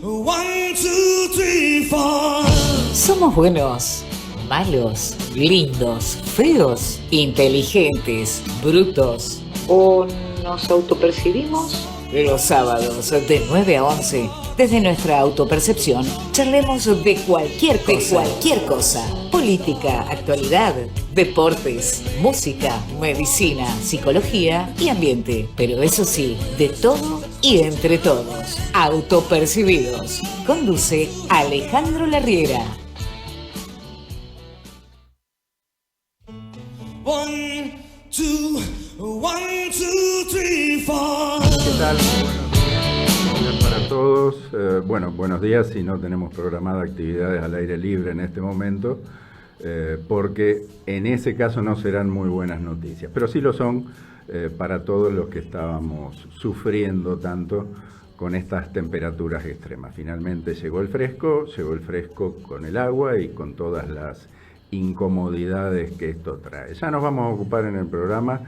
1, 2, 3, 4. Somos buenos, malos, lindos, feos, inteligentes, brutos. ¿O nos autopercibimos? Los sábados de 9 a 11, desde nuestra autopercepción, charlemos de cualquier cosa. Política, actualidad, deportes, música, medicina, psicología y ambiente. Pero eso sí, de todo y entre todos. Autopercibidos. Conduce Alejandro Larriera. 1, 2, 1, 2, 3, 4. ¿Qué tal? Buenos días para todos. Buenos días si no tenemos programadas actividades al aire libre en este momento, porque en ese caso no serán muy buenas noticias, pero sí lo son para todos los que estábamos sufriendo tanto con estas temperaturas extremas. Finalmente llegó el fresco con el agua y con todas las incomodidades que esto trae. Ya nos vamos a ocupar en el programa,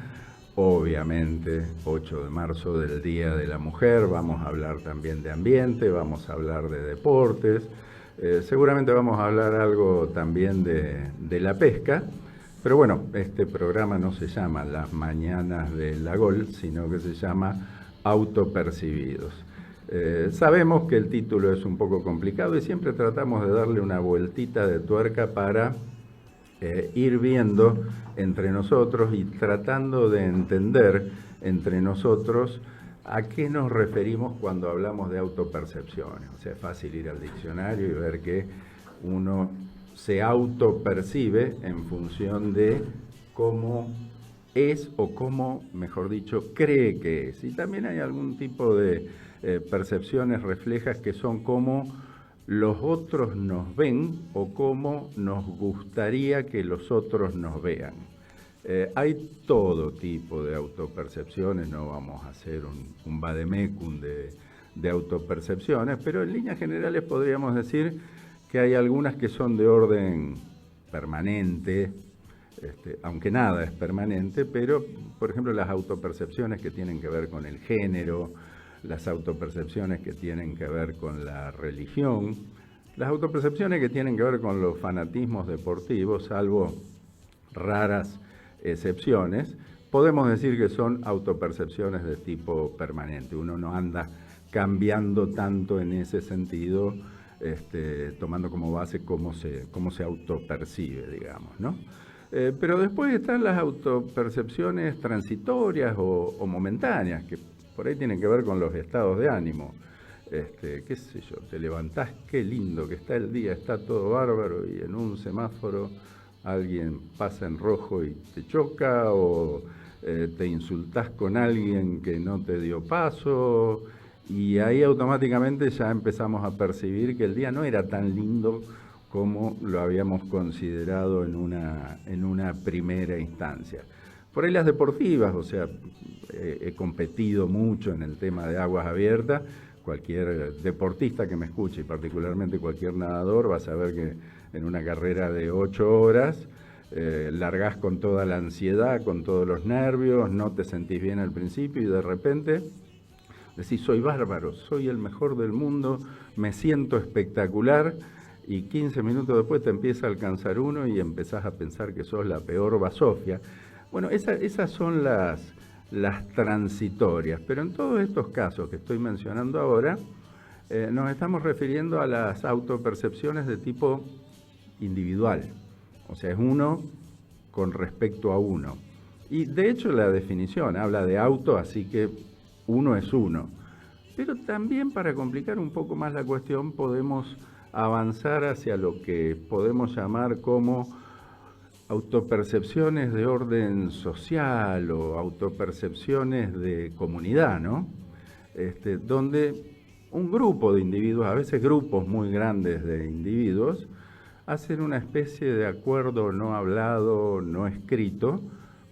obviamente, 8 de marzo del Día de la Mujer, vamos a hablar también de ambiente, vamos a hablar de deportes, seguramente vamos a hablar algo también de la pesca, pero bueno, este programa no se llama Las Mañanas de la Gol, sino que se llama Autopercibidos. Sabemos que el título es un poco complicado y siempre tratamos de darle una vueltita de tuerca para ir viendo entre nosotros y tratando de entender entre nosotros a qué nos referimos cuando hablamos de autopercepciones. O sea, es fácil ir al diccionario y ver que uno se autopercibe en función de cómo es o cómo, mejor dicho, cree que es. Y también hay algún tipo de percepciones reflejas que son como los otros nos ven o cómo nos gustaría que los otros nos vean. Hay todo tipo de autopercepciones, no vamos a hacer un vademecum de autopercepciones, pero en líneas generales podríamos decir que hay algunas que son de orden permanente, aunque nada es permanente, pero por ejemplo las autopercepciones que tienen que ver con el género, las autopercepciones que tienen que ver con la religión, las autopercepciones que tienen que ver con los fanatismos deportivos, salvo raras excepciones, podemos decir que son autopercepciones de tipo permanente. Uno no anda cambiando tanto en ese sentido, tomando como base cómo se autopercibe, digamos, ¿no? Pero después están las autopercepciones transitorias o momentáneas, que por ahí tienen que ver con los estados de ánimo. Qué sé yo, te levantás, qué lindo que está el día, está todo bárbaro y en un semáforo alguien pasa en rojo y te choca o te insultás con alguien que no te dio paso y ahí automáticamente ya empezamos a percibir que el día no era tan lindo como lo habíamos considerado en una primera instancia. Por ahí las deportivas, o sea, he competido mucho en el tema de aguas abiertas. Cualquier deportista que me escuche, y particularmente cualquier nadador, va a saber que en una carrera de 8 horas largás con toda la ansiedad, con todos los nervios, no te sentís bien al principio y de repente decís, soy bárbaro, soy el mejor del mundo, me siento espectacular, y 15 minutos después te empieza a alcanzar uno y empezás a pensar que sos la peor basofia. Bueno, esas son las transitorias, pero en todos estos casos que estoy mencionando ahora, nos estamos refiriendo a las autopercepciones de tipo individual, o sea, es uno con respecto a uno. Y de hecho la definición habla de auto, así que uno es uno. Pero también para complicar un poco más la cuestión podemos avanzar hacia lo que podemos llamar como autopercepciones de orden social o autopercepciones de comunidad, ¿no? Donde un grupo de individuos, a veces grupos muy grandes de individuos, hacen una especie de acuerdo no hablado, no escrito,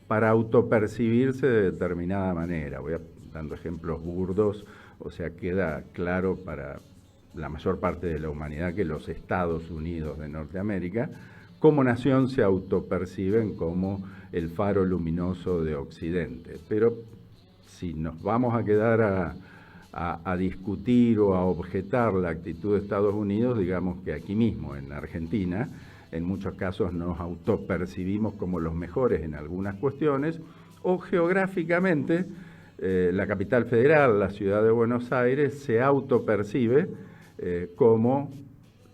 para autopercibirse de determinada manera. Voy dando ejemplos burdos, o sea, queda claro para la mayor parte de la humanidad que los Estados Unidos de Norteamérica, como nación, se autoperciben como el faro luminoso de Occidente. Pero si nos vamos a quedar a discutir o a objetar la actitud de Estados Unidos, digamos que aquí mismo, en Argentina, en muchos casos nos autopercibimos como los mejores en algunas cuestiones, o geográficamente la capital federal, la ciudad de Buenos Aires, se autopercibe como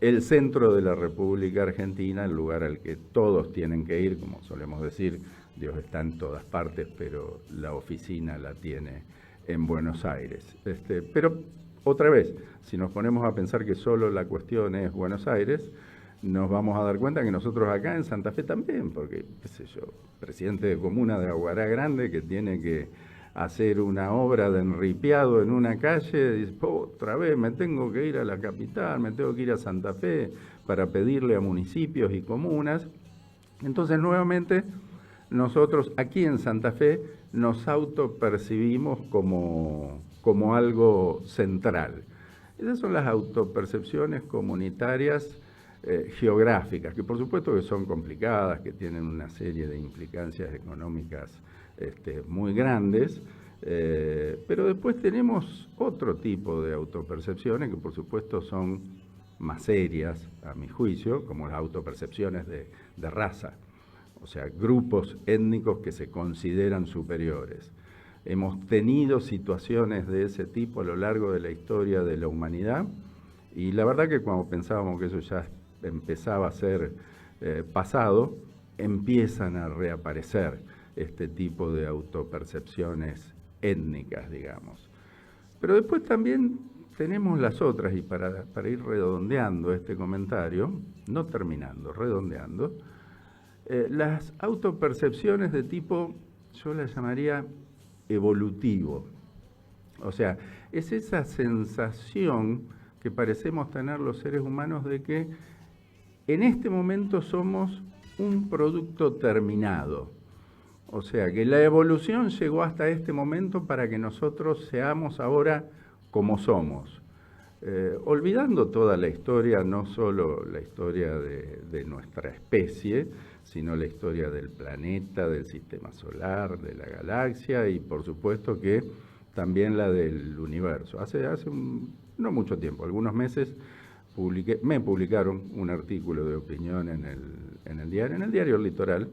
el centro de la República Argentina, el lugar al que todos tienen que ir, como solemos decir, Dios está en todas partes, pero la oficina la tiene en Buenos Aires. Pero otra vez, si nos ponemos a pensar que solo la cuestión es Buenos Aires, nos vamos a dar cuenta que nosotros acá en Santa Fe también, porque, qué sé yo, presidente de comuna de Aguará Grande que tiene que hacer una obra de enripiado en una calle, dice, otra vez me tengo que ir a la capital, me tengo que ir a Santa Fe para pedirle a municipios y comunas. Entonces, nuevamente, nosotros aquí en Santa Fe nos autopercibimos como algo central. Esas son las autopercepciones comunitarias geográficas, que por supuesto que son complicadas, que tienen una serie de implicancias económicas muy grandes, pero después tenemos otro tipo de autopercepciones que por supuesto son más serias, a mi juicio, como las autopercepciones de raza, o sea, grupos étnicos que se consideran superiores. Hemos tenido situaciones de ese tipo a lo largo de la historia de la humanidad, y la verdad que cuando pensábamos que eso ya empezaba a ser pasado, empiezan a reaparecer este tipo de autopercepciones étnicas, digamos. Pero después también tenemos las otras, y para ir redondeando este comentario, no terminando, redondeando, las autopercepciones de tipo, yo las llamaría evolutivo. O sea, es esa sensación que parecemos tener los seres humanos de que en este momento somos un producto terminado. O sea, que la evolución llegó hasta este momento para que nosotros seamos ahora como somos. Olvidando toda la historia, no solo la historia de nuestra especie, sino la historia del planeta, del sistema solar, de la galaxia y por supuesto que también la del universo. Hace no mucho tiempo, algunos meses, me publicaron un artículo de opinión en el diario El Litoral,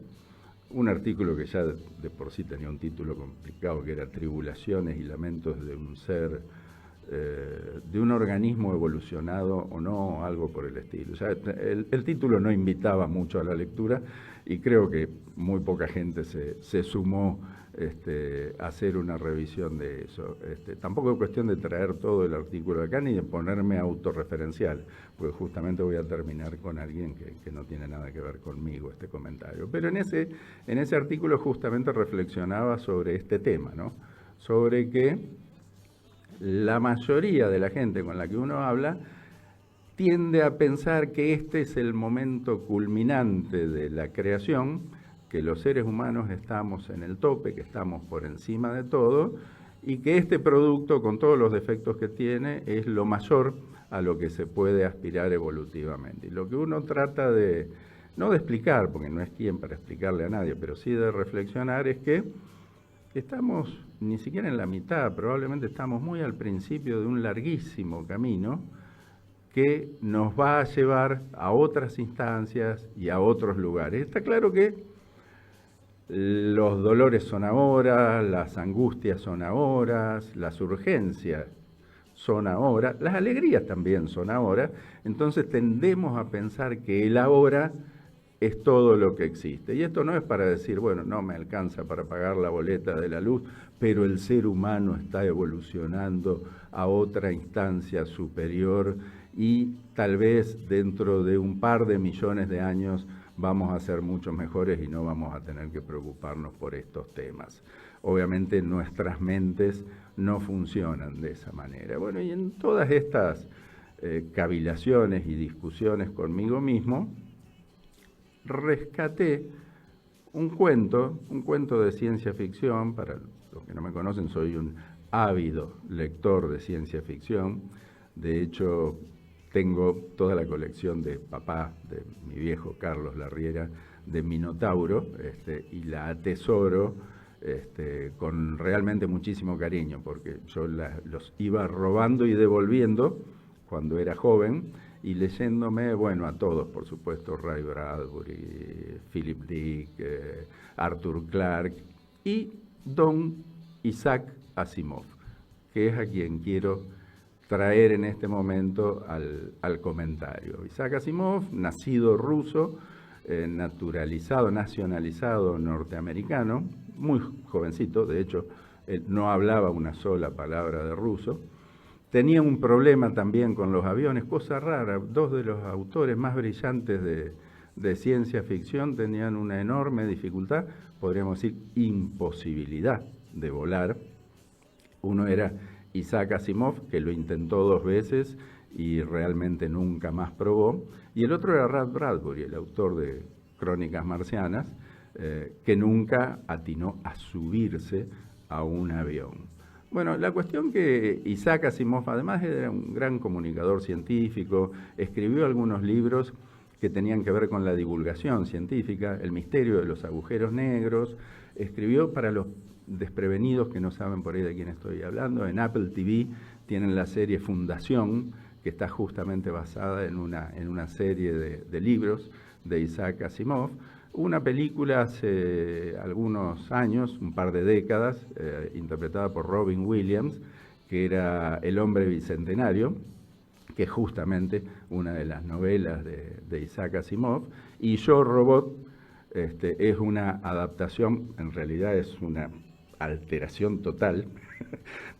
un artículo que ya de por sí tenía un título complicado, que era Tribulaciones y lamentos de un ser, de un organismo evolucionado o no, algo por el estilo. O sea, el título no invitaba mucho a la lectura y creo que muy poca gente se sumó a hacer una revisión de eso. Tampoco es cuestión de traer todo el artículo de acá ni de ponerme autorreferencial, porque justamente voy a terminar con alguien que no tiene nada que ver conmigo este comentario. Pero en ese artículo justamente reflexionaba sobre este tema, ¿no? Sobre que la mayoría de la gente con la que uno habla tiende a pensar que este es el momento culminante de la creación, que los seres humanos estamos en el tope, que estamos por encima de todo, y que este producto, con todos los defectos que tiene, es lo mayor a lo que se puede aspirar evolutivamente. Y lo que uno trata no de explicar, porque no es quien para explicarle a nadie, pero sí de reflexionar, es que estamos ni siquiera en la mitad, probablemente estamos muy al principio de un larguísimo camino que nos va a llevar a otras instancias y a otros lugares. Está claro que los dolores son ahora, las angustias son ahora, las urgencias son ahora, las alegrías también son ahora, entonces tendemos a pensar que el ahora es todo lo que existe. Y esto no es para decir, bueno, no me alcanza para pagar la boleta de la luz, pero el ser humano está evolucionando a otra instancia superior y tal vez dentro de un par de millones de años vamos a ser mucho mejores y no vamos a tener que preocuparnos por estos temas. Obviamente nuestras mentes no funcionan de esa manera. Bueno, y en todas estas cavilaciones y discusiones conmigo mismo, rescaté un cuento de ciencia ficción. Para los que no me conocen, soy un ávido lector de ciencia ficción. De hecho, tengo toda la colección de papá, de mi viejo Carlos Larriera, de Minotauro, y la atesoro con realmente muchísimo cariño, porque yo los iba robando y devolviendo cuando era joven, y leyéndome, bueno, a todos, por supuesto, Ray Bradbury, Philip Dick, Arthur Clarke y don Isaac Asimov, que es a quien quiero traer en este momento al comentario. Isaac Asimov, nacido ruso, naturalizado, nacionalizado norteamericano, muy jovencito, de hecho, él no hablaba una sola palabra de ruso. Tenía un problema también con los aviones, cosa rara. Dos de los autores más brillantes de ciencia ficción tenían una enorme dificultad, podríamos decir imposibilidad de volar. Uno era Isaac Asimov, que lo intentó 2 veces y realmente nunca más probó, y el otro era Ray Bradbury, el autor de Crónicas Marcianas, que nunca atinó a subirse a un avión. Bueno, la cuestión que Isaac Asimov, además era un gran comunicador científico, escribió algunos libros que tenían que ver con la divulgación científica, El misterio de los agujeros negros, escribió para los desprevenidos que no saben por ahí de quién estoy hablando. En Apple TV tienen la serie Fundación, que está justamente basada en una serie de libros de Isaac Asimov. Una película hace algunos años, un par de décadas, interpretada por Robin Williams, que era El hombre bicentenario, que es justamente una de las novelas de Isaac Asimov. Y Yo, Robot, es una adaptación, en realidad es una alteración total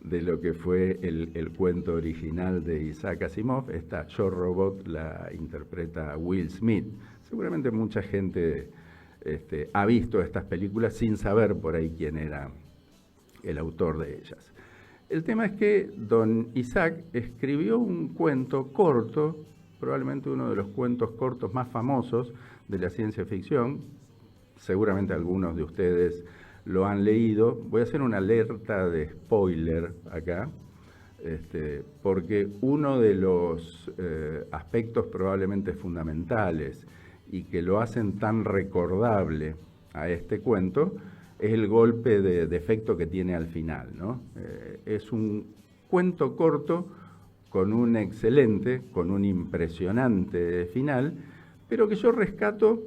de lo que fue el cuento original de Isaac Asimov. Esta Yo, Robot la interpreta Will Smith. Seguramente mucha gente ha visto estas películas sin saber por ahí quién era el autor de ellas. El tema es que don Isaac escribió un cuento corto, probablemente uno de los cuentos cortos más famosos de la ciencia ficción. Seguramente algunos de ustedes lo han leído. Voy a hacer una alerta de spoiler acá, porque uno de los aspectos probablemente fundamentales y que lo hacen tan recordable a este cuento es el golpe de efecto que tiene al final, ¿no? Es un cuento corto con un excelente, con un impresionante final, pero que yo rescato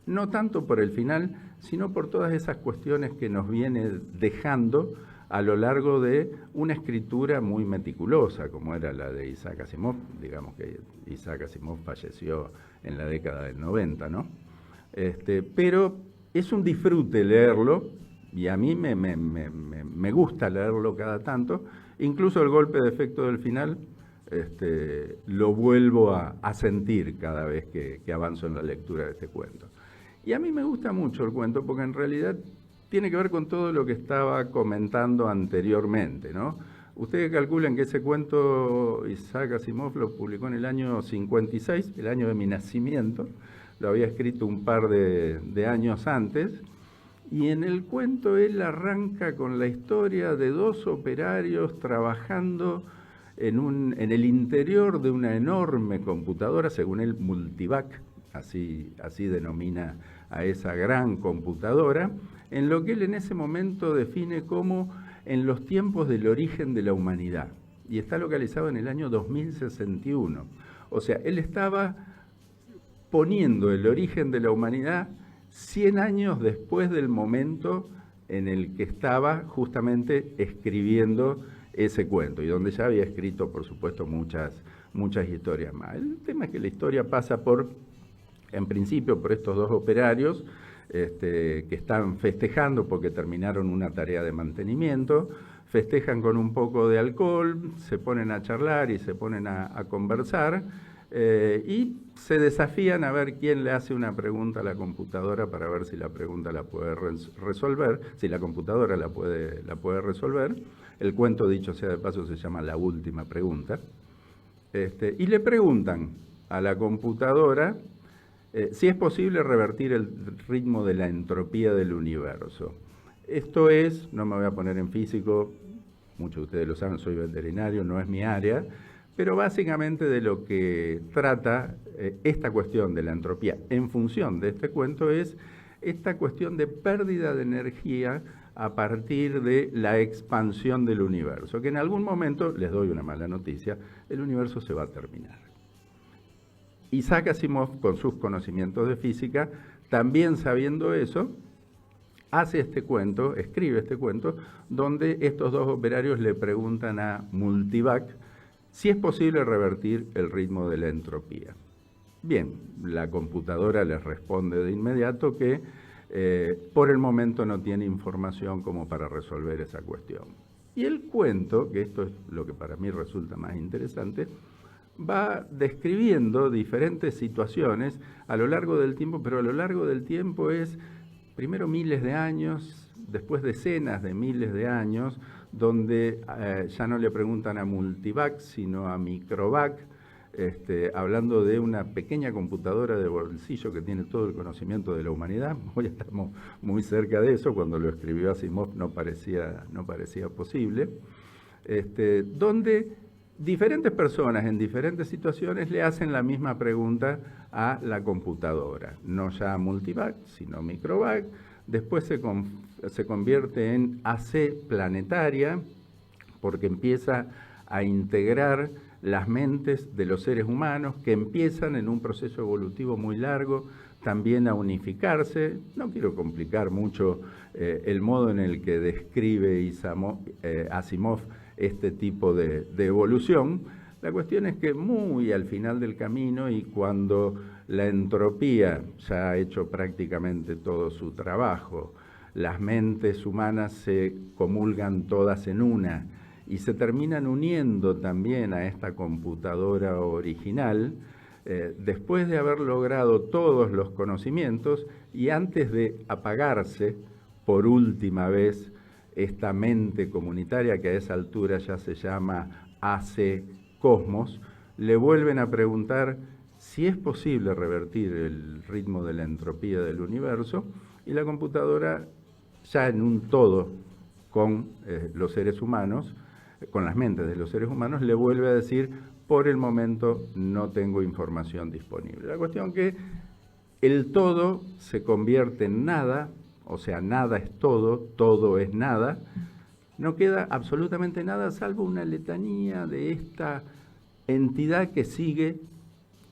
no tanto por el final, sino por todas esas cuestiones que nos viene dejando a lo largo de una escritura muy meticulosa, como era la de Isaac Asimov. Digamos que Isaac Asimov falleció en la década del 90, ¿no? Pero es un disfrute leerlo, y a mí me gusta leerlo cada tanto. Incluso el golpe de efecto del final lo vuelvo a sentir cada vez que avanzo en la lectura de este cuento. Y a mí me gusta mucho el cuento porque en realidad tiene que ver con todo lo que estaba comentando anteriormente, ¿no? Ustedes calculan que ese cuento Isaac Asimov lo publicó en el año 56, el año de mi nacimiento. Lo había escrito un par de años antes. Y en el cuento él arranca con la historia de 2 operarios trabajando en el interior de una enorme computadora, según él, multivac, así denomina a esa gran computadora, en lo que él en ese momento define como en los tiempos del origen de la humanidad. Y está localizado en el año 2061. O sea, él estaba poniendo el origen de la humanidad 100 años después del momento en el que estaba justamente escribiendo ese cuento, y donde ya había escrito, por supuesto, muchas historias más. El tema es que la historia pasa en principio, por estos 2 operarios que están festejando porque terminaron una tarea de mantenimiento, festejan con un poco de alcohol, se ponen a charlar y se ponen a conversar, y se desafían a ver quién le hace una pregunta a la computadora para ver si la pregunta la puede resolver, si la computadora la puede resolver. El cuento, dicho sea de paso, se llama La última pregunta. Y le preguntan a la computadora si es posible revertir el ritmo de la entropía del universo. Esto es, no me voy a poner en físico, muchos de ustedes lo saben, soy veterinario, no es mi área, pero básicamente de lo que trata esta cuestión de la entropía en función de este cuento es esta cuestión de pérdida de energía a partir de la expansión del universo, que en algún momento, les doy una mala noticia, el universo se va a terminar. Isaac Asimov, con sus conocimientos de física, también sabiendo eso, hace este cuento, escribe este cuento, donde estos dos operarios le preguntan a Multivac si es posible revertir el ritmo de la entropía. Bien, la computadora les responde de inmediato que por el momento no tiene información como para resolver esa cuestión. Y el cuento, que esto es lo que para mí resulta más interesante, va describiendo diferentes situaciones a lo largo del tiempo, pero a lo largo del tiempo es primero miles de años, después decenas de miles de años, donde ya no le preguntan a Multivac, sino a Microvac, hablando de una pequeña computadora de bolsillo que tiene todo el conocimiento de la humanidad. Hoy estamos muy cerca de eso, cuando lo escribió Asimov no parecía posible, donde diferentes personas en diferentes situaciones le hacen la misma pregunta a la computadora, no ya a Multivac, sino Microvac. Después se convierte en AC planetaria, porque empieza a integrar las mentes de los seres humanos, que empiezan en un proceso evolutivo muy largo también a unificarse. No quiero complicar mucho el modo en el que describe Asimov este tipo de evolución. La cuestión es que muy al final del camino, y cuando la entropía ya ha hecho prácticamente todo su trabajo, las mentes humanas se comulgan todas en una y se terminan uniendo también a esta computadora original, después de haber logrado todos los conocimientos y antes de apagarse por última vez esta mente comunitaria, que a esa altura ya se llama AC Cosmos, le vuelven a preguntar si es posible revertir el ritmo de la entropía del universo, y la computadora, ya en un todo con los seres humanos, con las mentes de los seres humanos, le vuelve a decir: por el momento no tengo información disponible. La cuestión que el todo se convierte en nada, o sea, nada es todo, todo es nada. No queda absolutamente nada salvo una letanía de esta entidad que sigue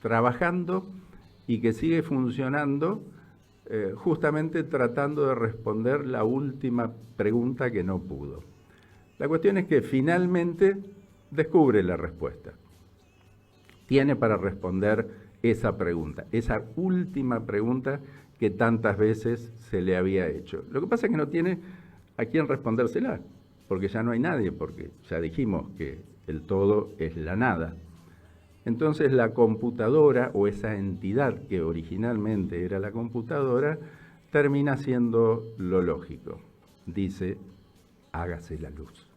trabajando y que sigue funcionando, justamente tratando de responder la última pregunta que no pudo. La cuestión es que finalmente descubre la respuesta. Tiene para responder esa pregunta, esa última pregunta que tantas veces se le había hecho. Lo que pasa es que no tiene a quién respondérsela, porque ya no hay nadie, porque ya dijimos que el todo es la nada. Entonces la computadora, o esa entidad que originalmente era la computadora, termina siendo lo lógico. Dice: hágase la luz.